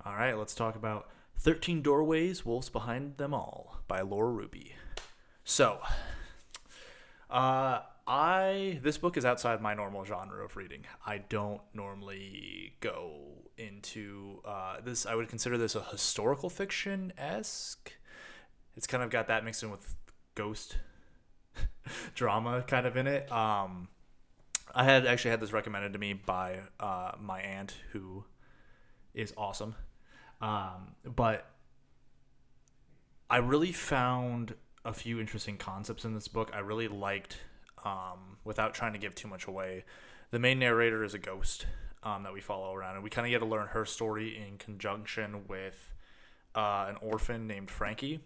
All right, let's talk about 13 Doorways, Wolves Behind Them All by Laura Ruby. So, I this book is outside my normal genre of reading. I don't normally go into this. I would consider this a historical fiction esque. It's kind of got that mixed in with ghost drama kind of in it. I had actually had this recommended to me by my aunt, who is awesome. But I really found a few interesting concepts in this book. I really liked, without trying to give too much away, the main narrator is a ghost that we follow around, and we kind of get to learn her story in conjunction with an orphan named Frankie.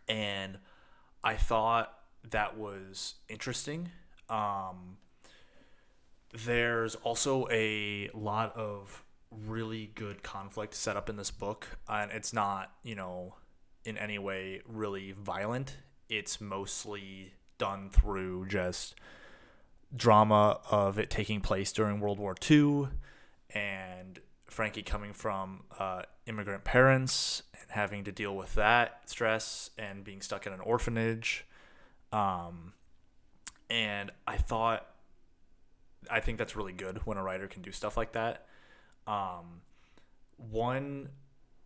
And I thought that was interesting. There's also a lot of really good conflict set up in this book, and it's not, in any way really violent. It's mostly done through just drama of it taking place during World War II and Frankie coming from immigrant parents and having to deal with that stress and being stuck in an orphanage. Um, and I think that's really good when a writer can do stuff like that. One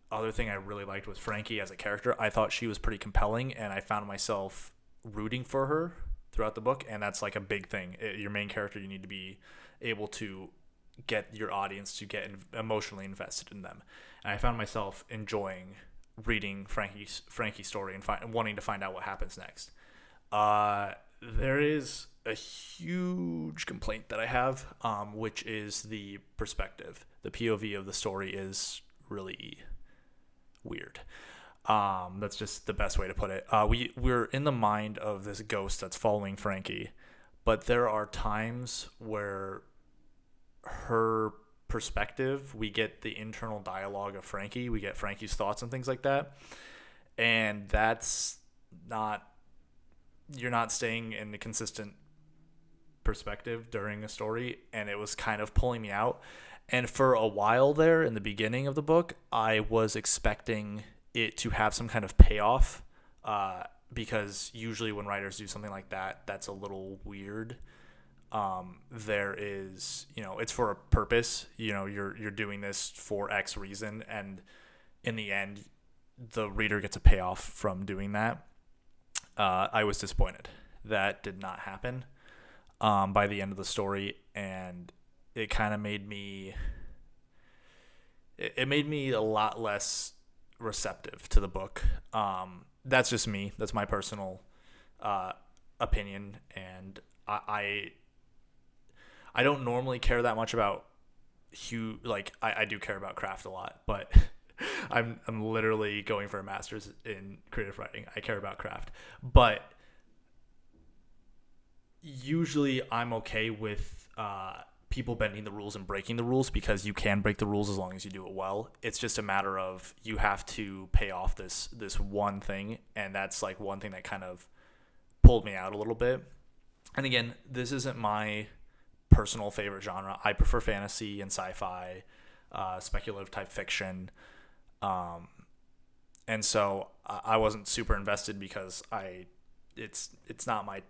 other thing I really liked was Frankie as a character. I thought she was pretty compelling, and I found myself rooting for her throughout the book, and that's like a big thing. Your main character, you need to be able to get your audience to get emotionally invested in them. And I found myself enjoying reading Frankie's story and wanting to find out what happens next. There is a huge complaint that I have, which is the perspective. The POV of the story is really weird. That's just the best way to put it. We're in the mind of this ghost that's following Frankie, but there are times where her perspective, we get the internal dialogue of Frankie, we get Frankie's thoughts and things like that, and that's not you're not staying in the consistent perspective during a story, and it was kind of pulling me out. And for a while there in the beginning of the book, I was expecting it to have some kind of payoff, because usually when writers do something like that, that's a little weird. There is, it's for a purpose. You're doing this for X reason, and in the end, the reader gets a payoff from doing that. I was disappointed. That did not happen by the end of the story, and it kind of made me. It made me a lot less receptive to the book. That's just me. That's my personal opinion, and I don't normally care that much about I do care about craft a lot, but I'm literally going for a master's in creative writing. I care about craft, but usually I'm okay with people bending the rules and breaking the rules, because you can break the rules as long as you do it well. It's just a matter of you have to pay off this one thing, and that's like one thing that kind of pulled me out a little bit. And again, this isn't my personal favorite genre. I prefer fantasy and sci-fi, speculative type fiction. And so I wasn't super invested because it's not my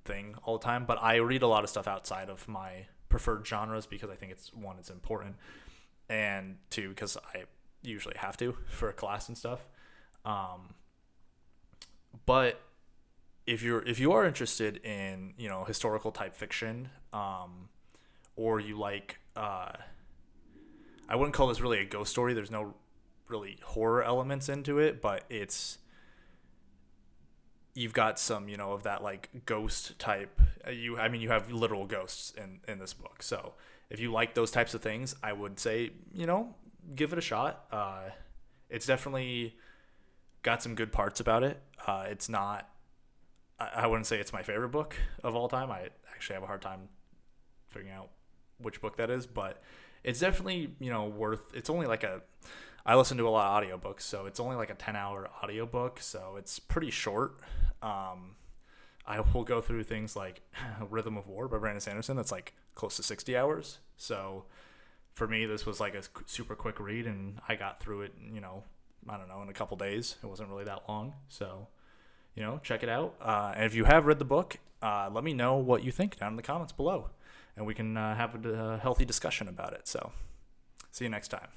thing all the time. But I read a lot of stuff outside of my preferred genres because I think it's important, and two, because I usually have to for a class and stuff. But if you are interested in historical type fiction, or you like, I wouldn't call this really a ghost story. There's no really horror elements into it, but you've got some of that like ghost type. You have literal ghosts in this book. So if you like those types of things, I would say give it a shot. It's definitely got some good parts about it. It's not. I wouldn't say it's my favorite book of all time. I actually have a hard time figuring out which book that is, but it's definitely worth. It's only like I listen to a lot of audiobooks, so it's only like a 10-hour audiobook, so it's pretty short. I will go through things like Rhythm of War by Brandon Sanderson. That's like close to 60 hours. So for me, this was like a super quick read, and I got through it, I don't know, in a couple days. It wasn't really that long. So, check it out. And if you have read the book, let me know what you think down in the comments below, and we can have a healthy discussion about it. So, see you next time.